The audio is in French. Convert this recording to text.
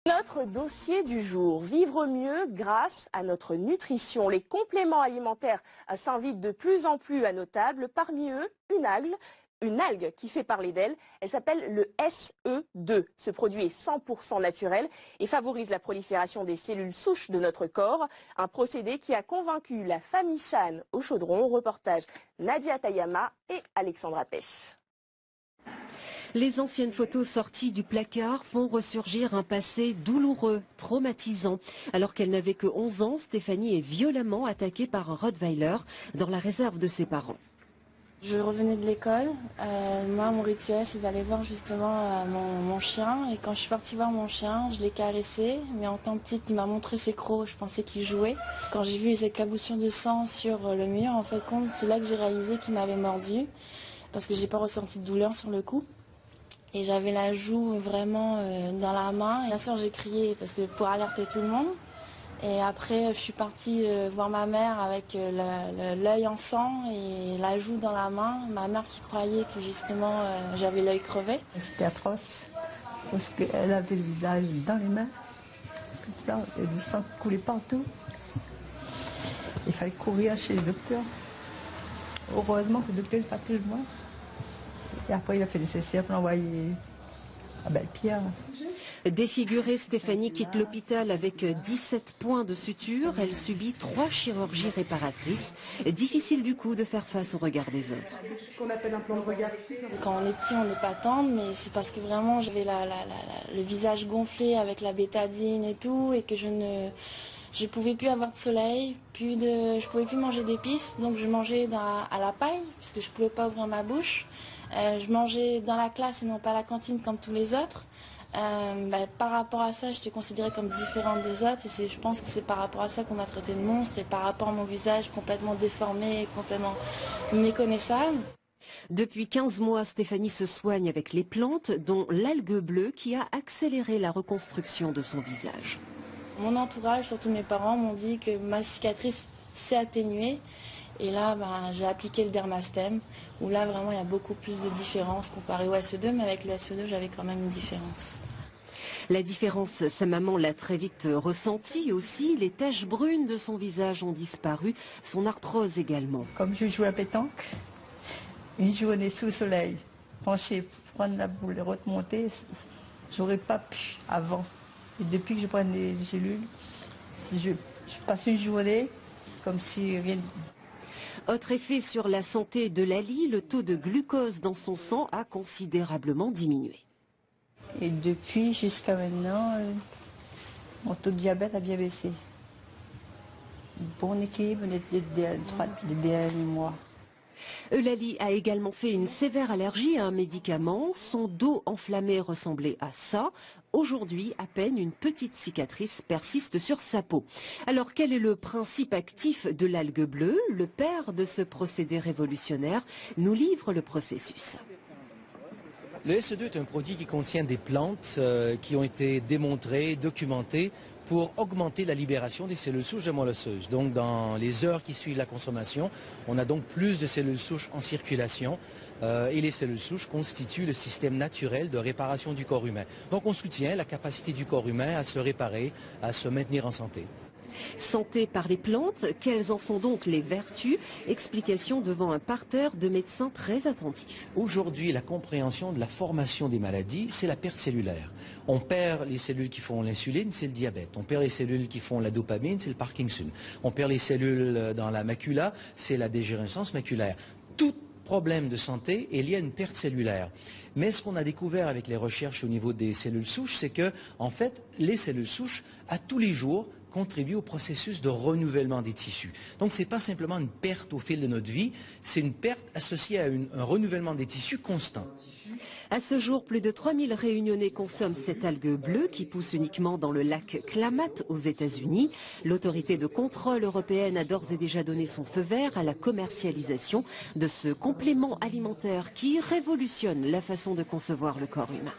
Notre dossier du jour, vivre mieux grâce à notre nutrition. Les compléments alimentaires s'invitent de plus en plus à nos tables. Parmi eux, une algue qui fait parler d'elle. Elle s'appelle le SE2. Ce produit est 100% naturel et favorise la prolifération des cellules souches de notre corps. Un procédé qui a convaincu la famille Chan au Chaudron. Reportage Nadia Tayama et Alexandra Pêche. Les anciennes photos sorties du placard font ressurgir un passé douloureux, traumatisant. Alors qu'elle n'avait que 11 ans, Stéphanie est violemment attaquée par un Rottweiler dans la réserve de ses parents. Je revenais de l'école. Moi, mon rituel, c'est d'aller voir justement mon chien. Et quand je suis partie voir mon chien, je l'ai caressé. Mais en tant que petite, il m'a montré ses crocs. Je pensais qu'il jouait. Quand j'ai vu les éclaboussures de sang sur le mur, en fait, c'est là que j'ai réalisé qu'il m'avait mordu. Parce que j'ai pas ressenti de douleur sur le coup. Et j'avais la joue vraiment dans la main. Et bien sûr, j'ai crié parce que pour alerter tout le monde. Et après, je suis partie voir ma mère avec l'œil en sang et la joue dans la main. Ma mère qui croyait que justement j'avais l'œil crevé. C'était atroce parce qu'elle avait le visage dans les mains, comme ça, et du sang coulait partout. Il fallait courir chez le docteur. Heureusement que le docteur n'est pas tout le monde. Et après, il a fait le nécessaire pour l'envoyer à Belle-Pierre. Défigurée, Stéphanie quitte l'hôpital avec 17 points de suture. Elle subit 3 chirurgies réparatrices. Difficile du coup de faire face au regard des autres. Ce qu'on appelle un plan de regard. Quand on est petit, on n'est pas tendre, mais c'est parce que vraiment j'avais le visage gonflé avec la bétadine et tout, et que je ne pouvais plus avoir de soleil, je pouvais plus manger d'épices, donc je mangeais à la paille, puisque je ne pouvais pas ouvrir ma bouche. Je mangeais dans la classe et non pas à la cantine comme tous les autres. Par rapport à ça, j'étais considérée comme différente des autres et je pense que c'est par rapport à ça qu'on m'a traité de monstre et par rapport à mon visage complètement déformé et complètement méconnaissable. Depuis 15 mois, Stéphanie se soigne avec les plantes, dont l'algue bleue qui a accéléré la reconstruction de son visage. Mon entourage, surtout mes parents, m'ont dit que ma cicatrice s'est atténuée. Et là, j'ai appliqué le Dermastème, où là, vraiment, il y a beaucoup plus de différence comparé au SE2, mais avec le SE2, j'avais quand même une différence. La différence, sa maman l'a très vite ressentie aussi. Les taches brunes de son visage ont disparu, son arthrose également. Comme je joue à pétanque, une journée sous le soleil, pencher, prendre la boule et remonter, j'aurais pas pu avant. Et depuis que je prends des gélules, je passe une journée comme si rien... Autre effet sur la santé de Lali, le taux de glucose dans son sang a considérablement diminué. Et depuis jusqu'à maintenant, mon taux de diabète a bien baissé. Bon équilibre des derniers mois. Eulalie a également fait une sévère allergie à un médicament. Son dos enflammé ressemblait à ça. Aujourd'hui, à peine une petite cicatrice persiste sur sa peau. Alors, quel est le principe actif de l'algue bleue? Le père de ce procédé révolutionnaire nous livre le processus. Le SE2 est un produit qui contient des plantes qui ont été démontrées, documentées pour augmenter la libération des cellules souches de moelle osseuse. Donc dans les heures qui suivent la consommation, on a donc plus de cellules souches en circulation et les cellules souches constituent le système naturel de réparation du corps humain. Donc on soutient la capacité du corps humain à se réparer, à se maintenir en santé. Santé par les plantes, quelles en sont donc les vertus? Explication devant un parterre de médecins très attentifs. Aujourd'hui, la compréhension de la formation des maladies, c'est la perte cellulaire. On perd les cellules qui font l'insuline, c'est le diabète. On perd les cellules qui font la dopamine, c'est le Parkinson. On perd les cellules dans la macula, c'est la dégénérescence maculaire. Tout problème de santé est lié à une perte cellulaire. Mais ce qu'on a découvert avec les recherches au niveau des cellules souches, c'est que, en fait, les cellules souches, à tous les jours, contribuent au processus de renouvellement des tissus. Donc ce n'est pas simplement une perte au fil de notre vie, c'est une perte associée à un renouvellement des tissus constant. À ce jour, plus de 3000 Réunionnais consomment cette algue bleue qui pousse uniquement dans le lac Klamath aux États-Unis. L'autorité de contrôle européenne a d'ores et déjà donné son feu vert à la commercialisation de ce complément alimentaire qui révolutionne la façon de concevoir le corps humain.